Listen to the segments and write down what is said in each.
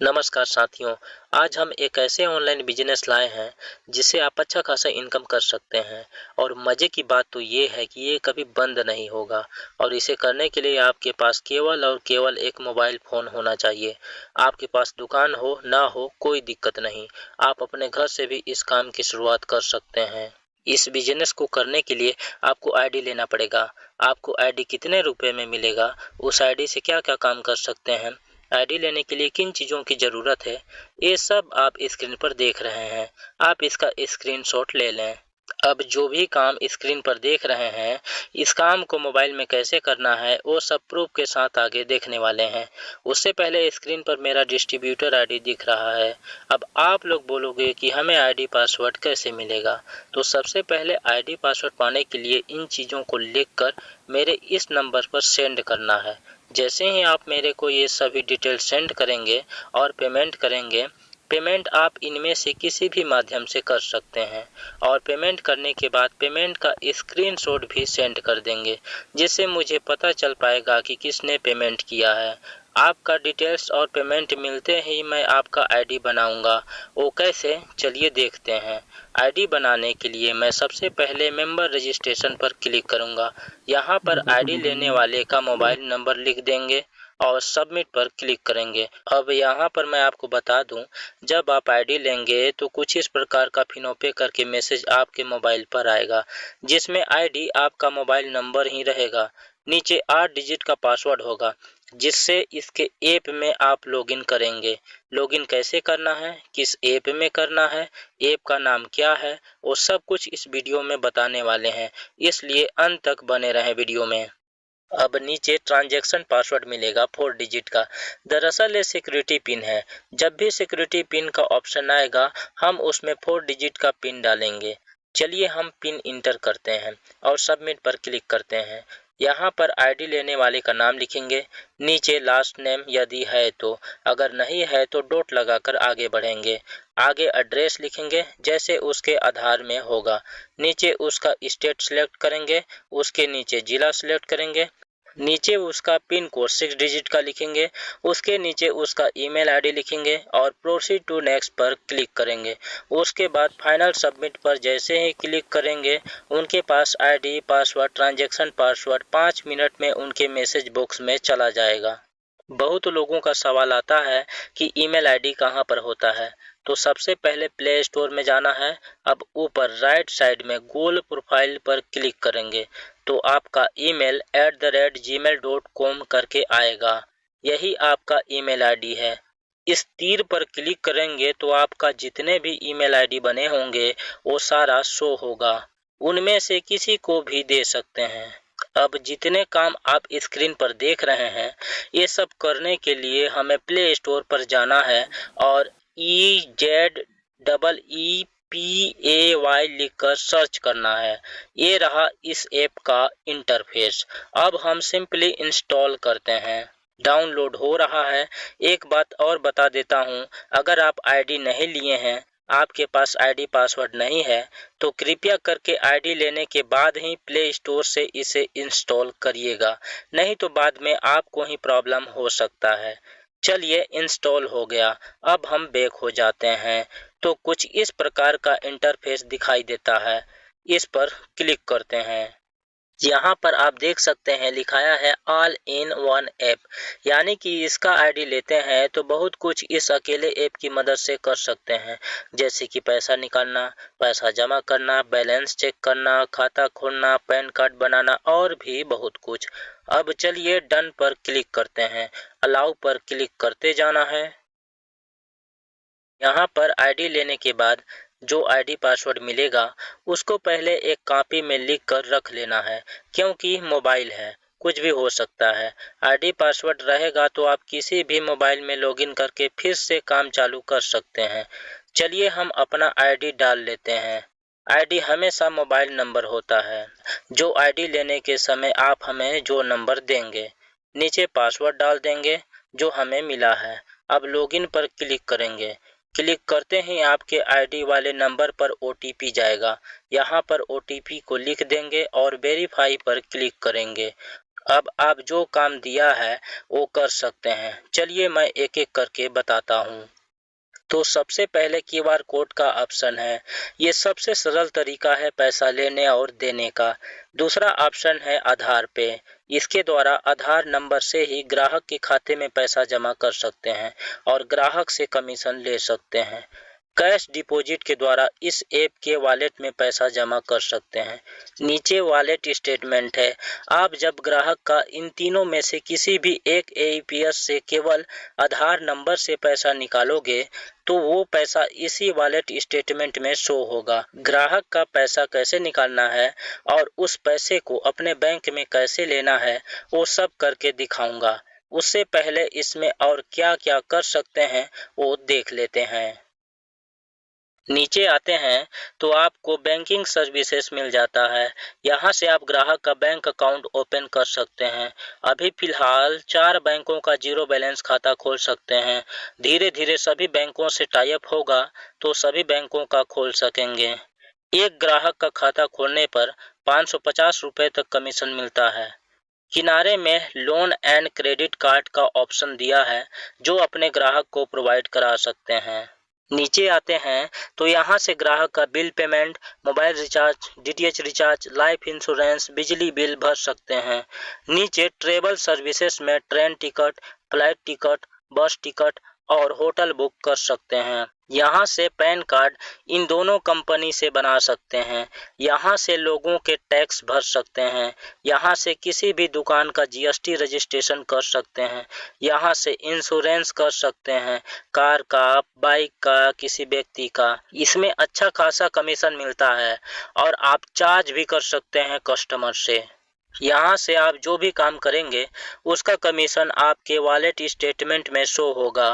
नमस्कार साथियों। आज हम एक ऐसे ऑनलाइन बिजनेस लाए हैं जिससे आप अच्छा खासा इनकम कर सकते हैं। और मज़े की बात तो ये है कि ये कभी बंद नहीं होगा। और इसे करने के लिए आपके पास केवल और केवल एक मोबाइल फ़ोन होना चाहिए। आपके पास दुकान हो ना हो कोई दिक्कत नहीं, आप अपने घर से भी इस काम की शुरुआत कर सकते हैं। इस बिजनेस को करने के लिए आपको आईडी लेना पड़ेगा। आपको आईडी कितने रुपए में मिलेगा, उस आईडी से क्या क्या काम कर सकते हैं, आईडी लेने के लिए किन चीज़ों की ज़रूरत है, ये सब आप स्क्रीन पर देख रहे हैं। आप इसका स्क्रीनशॉट ले लें। अब जो भी काम स्क्रीन पर देख रहे हैं, इस काम को मोबाइल में कैसे करना है वो सब प्रूफ के साथ आगे देखने वाले हैं। उससे पहले स्क्रीन पर मेरा डिस्ट्रीब्यूटर आईडी दिख रहा है। अब आप लोग बोलोगे कि हमें आईडी पासवर्ड कैसे मिलेगा। तो सबसे पहले आईडी पासवर्ड पाने के लिए इन चीज़ों को लिखकर मेरे इस नंबर पर सेंड करना है। जैसे ही आप मेरे को ये सभी डिटेल सेंड करेंगे और पेमेंट करेंगे, पेमेंट आप इनमें से किसी भी माध्यम से कर सकते हैं। और पेमेंट करने के बाद पेमेंट का स्क्रीनशॉट भी सेंड कर देंगे, जिससे मुझे पता चल पाएगा कि किसने पेमेंट किया है। आपका डिटेल्स और पेमेंट मिलते ही मैं आपका आईडी बनाऊंगा। वो कैसे, चलिए देखते हैं। आईडी बनाने के लिए मैं सबसे पहले मेंबर रजिस्ट्रेशन पर क्लिक करूंगा। यहाँ पर आईडी लेने वाले का मोबाइल नंबर लिख देंगे और सबमिट पर क्लिक करेंगे। अब यहाँ पर मैं आपको बता दूं, जब आप आईडी लेंगे तो कुछ इस प्रकार का फिनोपे करके मैसेज आपके मोबाइल पर आएगा, जिसमें आईडी आपका मोबाइल नंबर ही रहेगा। नीचे 8 डिजिट का पासवर्ड होगा, जिससे इसके ऐप में आप लॉगिन करेंगे। लॉगिन कैसे करना है, किस ऐप में करना है, ऐप का नाम क्या है, वो सब कुछ इस वीडियो में बताने वाले हैं, इसलिए अंत तक बने रहें वीडियो में। अब नीचे ट्रांजैक्शन पासवर्ड मिलेगा 4 डिजिट का। दरअसल ये सिक्योरिटी पिन है। जब भी सिक्योरिटी पिन का ऑप्शन आएगा, हम उसमें 4 डिजिट का पिन डालेंगे। चलिए हम पिन इंटर करते हैं और सबमिट पर क्लिक करते हैं। यहाँ पर आईडी लेने वाले का नाम लिखेंगे, नीचे लास्ट नेम यदि है तो, अगर नहीं है तो डॉट लगाकर आगे बढ़ेंगे। आगे एड्रेस लिखेंगे जैसे उसके आधार में होगा। नीचे उसका स्टेट सिलेक्ट करेंगे, उसके नीचे जिला सिलेक्ट करेंगे। नीचे उसका पिन कोड 6 डिजिट का लिखेंगे। उसके नीचे उसका ईमेल आईडी लिखेंगे और प्रोसीड टू नेक्स्ट पर क्लिक करेंगे। उसके बाद फाइनल सबमिट पर जैसे ही क्लिक करेंगे, उनके पास ID password transaction password 5 minute में उनके मैसेज बॉक्स में चला जाएगा। बहुत लोगों का सवाल आता है कि ईमेल आईडी कहां पर होता है। तो सबसे पहले प्ले स्टोर में जाना है। अब ऊपर राइट साइड में गोल प्रोफाइल पर क्लिक करेंगे तो आपका ईमेल @gmail.com करके आएगा। यही आपका ईमेल आईडी है। इस तीर पर क्लिक करेंगे तो आपका जितने भी ईमेल आईडी बने होंगे वो सारा शो होगा। उनमें से किसी को भी दे सकते हैं। अब जितने काम आप स्क्रीन पर देख रहे हैं, ये सब करने के लिए हमें प्ले स्टोर पर जाना है और EZEEPAY लिखकर सर्च करना है। ये रहा इस ऐप का इंटरफेस। अब हम सिंपली इंस्टॉल करते हैं। डाउनलोड हो रहा है। एक बात और बता देता हूँ, अगर आप आईडी नहीं लिए हैं, आपके पास आईडी पासवर्ड नहीं है, तो कृपया करके आईडी लेने के बाद ही प्ले स्टोर से इसे इंस्टॉल करिएगा, नहीं तो बाद में आपको ही प्रॉब्लम हो सकता है। चलिए इंस्टॉल हो गया। अब हम बैक हो जाते हैं तो कुछ इस प्रकार का इंटरफेस दिखाई देता है। इस पर क्लिक करते हैं। यहाँ पर आप देख सकते हैं लिखाया है ऑल इन वन ऐप, यानी कि इसका आईडी लेते हैं तो बहुत कुछ इस अकेले ऐप की मदद से कर सकते हैं, जैसे कि पैसा निकालना, पैसा जमा करना, बैलेंस चेक करना, खाता खोलना, पैन कार्ड बनाना और भी बहुत कुछ। अब चलिए डन पर क्लिक करते हैं। अलाउ पर क्लिक करते जाना है। यहाँ पर आईडी लेने के बाद जो आईडी पासवर्ड मिलेगा, उसको पहले एक कॉपी में लिख कर रख लेना है, क्योंकि मोबाइल है, कुछ भी हो सकता है। आईडी पासवर्ड रहेगा तो आप किसी भी मोबाइल में लॉगिन करके फिर से काम चालू कर सकते हैं। चलिए हम अपना आईडी डाल लेते हैं। आईडी हमेशा मोबाइल नंबर होता है, जो आईडी लेने के समय आप हमें जो नंबर देंगे। नीचे पासवर्ड डाल देंगे जो हमें मिला है। अब लॉगिन पर क्लिक करेंगे। क्लिक करते ही आपके आईडी वाले नंबर पर ओटीपी जाएगा। यहाँ पर ओटीपी को लिख देंगे और वेरीफाई पर क्लिक करेंगे। अब आप जो काम दिया है वो कर सकते हैं। चलिए मैं एक-एक करके बताता हूँ। तो सबसे पहले क्यूआर कोड का ऑप्शन है। ये सबसे सरल तरीका है पैसा लेने और देने का। दूसरा ऑप्शन है आधार पे। इसके द्वारा आधार नंबर से ही ग्राहक के खाते में पैसा जमा कर सकते हैं और ग्राहक से कमीशन ले सकते हैं। कैश डिपॉजिट के द्वारा इस ऐप के वॉलेट में पैसा जमा कर सकते हैं। नीचे वॉलेट स्टेटमेंट है। आप जब ग्राहक का इन तीनों में से किसी भी एक एईपीएस से केवल आधार नंबर से पैसा निकालोगे तो वो पैसा इसी वॉलेट स्टेटमेंट में शो होगा। ग्राहक का पैसा कैसे निकालना है और उस पैसे को अपने बैंक में कैसे लेना है वो सब करके दिखाऊंगा। उससे पहले इसमें और क्या-क्या कर सकते हैं वो देख लेते हैं। नीचे आते हैं तो आपको बैंकिंग सर्विसेज मिल जाता है। यहाँ से आप ग्राहक का बैंक अकाउंट ओपन कर सकते हैं। अभी फिलहाल 4 बैंकों का जीरो बैलेंस खाता खोल सकते हैं। धीरे धीरे सभी बैंकों से टाई अप होगा तो सभी बैंकों का खोल सकेंगे। एक ग्राहक का खाता खोलने पर 550 रुपये तक कमीशन मिलता है। किनारे में लोन एंड क्रेडिट कार्ड का ऑप्शन दिया है जो अपने ग्राहक को प्रोवाइड करा सकते हैं। नीचे आते हैं तो यहाँ से ग्राहक का bill payment, mobile recharge, DTH recharge, life insurance, बिजली बिल भर सकते हैं। नीचे ट्रेवल सर्विसेज में ट्रेन टिकट, फ्लाइट टिकट, बस टिकट और होटल बुक कर सकते हैं। यहाँ से पैन कार्ड इन दोनों कंपनी से बना सकते हैं। यहाँ से लोगों के टैक्स भर सकते हैं। यहाँ से किसी भी दुकान का जीएसटी रजिस्ट्रेशन कर सकते हैं। यहाँ से इंश्योरेंस कर सकते हैं, कार का, बाइक का, किसी व्यक्ति का। इसमें अच्छा खासा कमीशन मिलता है और आप चार्ज भी कर सकते हैं कस्टमर से। यहाँ से आप जो भी काम करेंगे उसका कमीशन आपके वॉलेट स्टेटमेंट में शो होगा।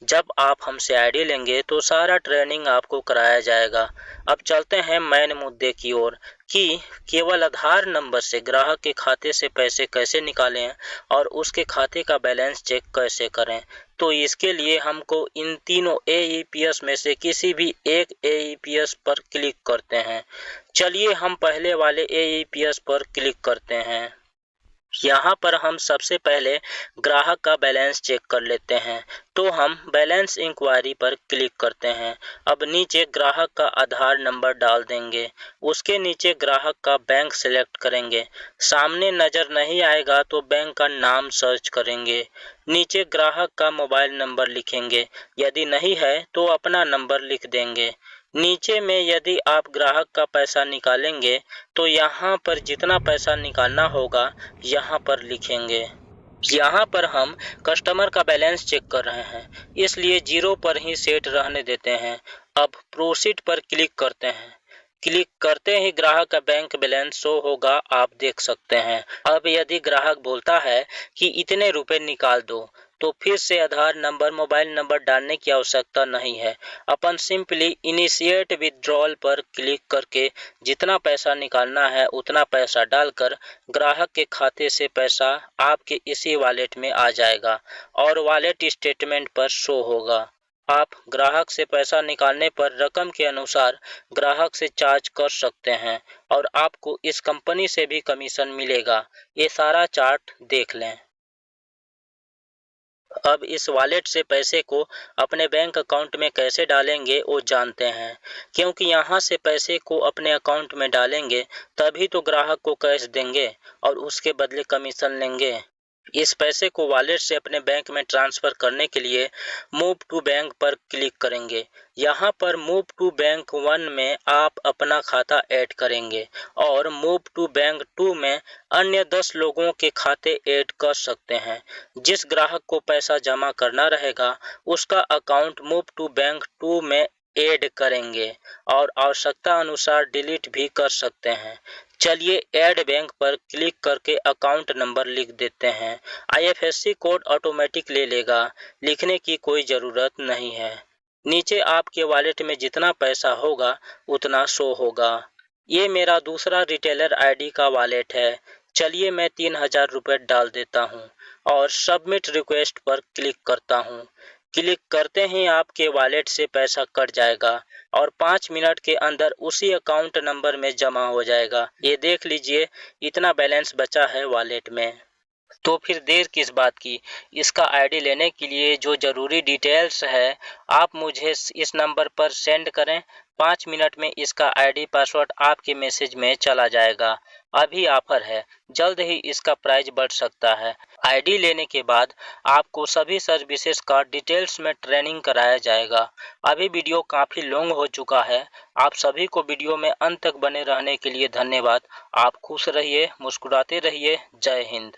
जब आप हमसे आईडी लेंगे तो सारा ट्रेनिंग आपको कराया जाएगा। अब चलते हैं मेन मुद्दे की ओर कि केवल आधार नंबर से ग्राहक के खाते से पैसे कैसे निकालें और उसके खाते का बैलेंस चेक कैसे करें। तो इसके लिए हमको इन तीनों एईपीएस में से किसी भी एक एईपीएस पर क्लिक करते हैं। चलिए हम पहले वाले एईपीएस पर क्लिक करते हैं। यहाँ पर हम सबसे पहले ग्राहक का बैलेंस चेक कर लेते हैं। तो हम बैलेंस इंक्वायरी पर क्लिक करते हैं। अब नीचे ग्राहक का आधार नंबर डाल देंगे। उसके नीचे ग्राहक का बैंक सिलेक्ट करेंगे। सामने नज़र नहीं आएगा तो बैंक का नाम सर्च करेंगे। नीचे ग्राहक का मोबाइल नंबर लिखेंगे। यदि नहीं है तो अपना नंबर लिख देंगे। नीचे में यदि आप ग्राहक का पैसा निकालेंगे तो यहाँ पर जितना पैसा निकालना होगा यहाँ पर लिखेंगे। यहाँ पर हम कस्टमर का बैलेंस चेक कर रहे हैं इसलिए 0 पर ही सेट रहने देते हैं। अब प्रोसीड पर क्लिक करते हैं। क्लिक करते ही ग्राहक का बैंक बैलेंस शो होगा, आप देख सकते हैं। अब यदि ग्राहक बोलता है कि इतने रुपए निकाल दो तो फिर से आधार नंबर, मोबाइल नंबर डालने की आवश्यकता नहीं है। अपन सिंपली इनिशिएट विथड्रॉल पर क्लिक करके जितना पैसा निकालना है उतना पैसा डालकर ग्राहक के खाते से पैसा आपके इसी वॉलेट में आ जाएगा और वॉलेट स्टेटमेंट पर शो होगा। आप ग्राहक से पैसा निकालने पर रकम के अनुसार ग्राहक से चार्ज कर सकते हैं और आपको इस कंपनी से भी कमीशन मिलेगा। ये सारा चार्ट देख लें। अब इस वॉलेट से पैसे को अपने बैंक अकाउंट में कैसे डालेंगे वो जानते हैं, क्योंकि यहाँ से पैसे को अपने अकाउंट में डालेंगे तभी तो ग्राहक को कैश देंगे और उसके बदले कमीशन लेंगे। इस पैसे को वॉलेट से अपने बैंक में ट्रांसफ़र करने के लिए मूव टू बैंक पर क्लिक करेंगे। यहाँ पर मूव टू बैंक 1 में आप अपना खाता ऐड करेंगे और मूव टू बैंक 2 में अन्य 10 लोगों के खाते ऐड कर सकते हैं। जिस ग्राहक को पैसा जमा करना रहेगा उसका अकाउंट मूव टू बैंक 2 में ऐड करेंगे और आवश्यकता अनुसार डिलीट भी कर सकते हैं। चलिए ऐड बैंक पर क्लिक करके अकाउंट नंबर लिख देते हैं। आईएफएससी कोड ऑटोमेटिक ले लेगा, लिखने की कोई ज़रूरत नहीं है। नीचे आपके वॉलेट में जितना पैसा होगा उतना शो होगा। ये मेरा दूसरा रिटेलर आईडी का वॉलेट है। चलिए मैं 3000 रुपये डाल देता हूँ और सबमिट रिक्वेस्ट पर क्लिक करता हूँ। क्लिक करते ही आपके वॉलेट से पैसा कट जाएगा और 5 मिनट के अंदर उसी अकाउंट नंबर में जमा हो जाएगा। ये देख लीजिए इतना बैलेंस बचा है वॉलेट में। तो फिर देर किस बात की। इसका आईडी लेने के लिए जो ज़रूरी डिटेल्स है आप मुझे इस नंबर पर सेंड करें। 5 मिनट में इसका आईडी पासवर्ड आपके मैसेज में चला जाएगा। अभी ऑफर है, जल्द ही इसका प्राइस बढ़ सकता है। आईडी लेने के बाद आपको सभी सर्विसेज का डिटेल्स में ट्रेनिंग कराया जाएगा। अभी वीडियो काफ़ी लॉन्ग हो चुका है। आप सभी को वीडियो में अंत तक बने रहने के लिए धन्यवाद। आप खुश रहिए, मुस्कुराते रहिए। जय हिंद।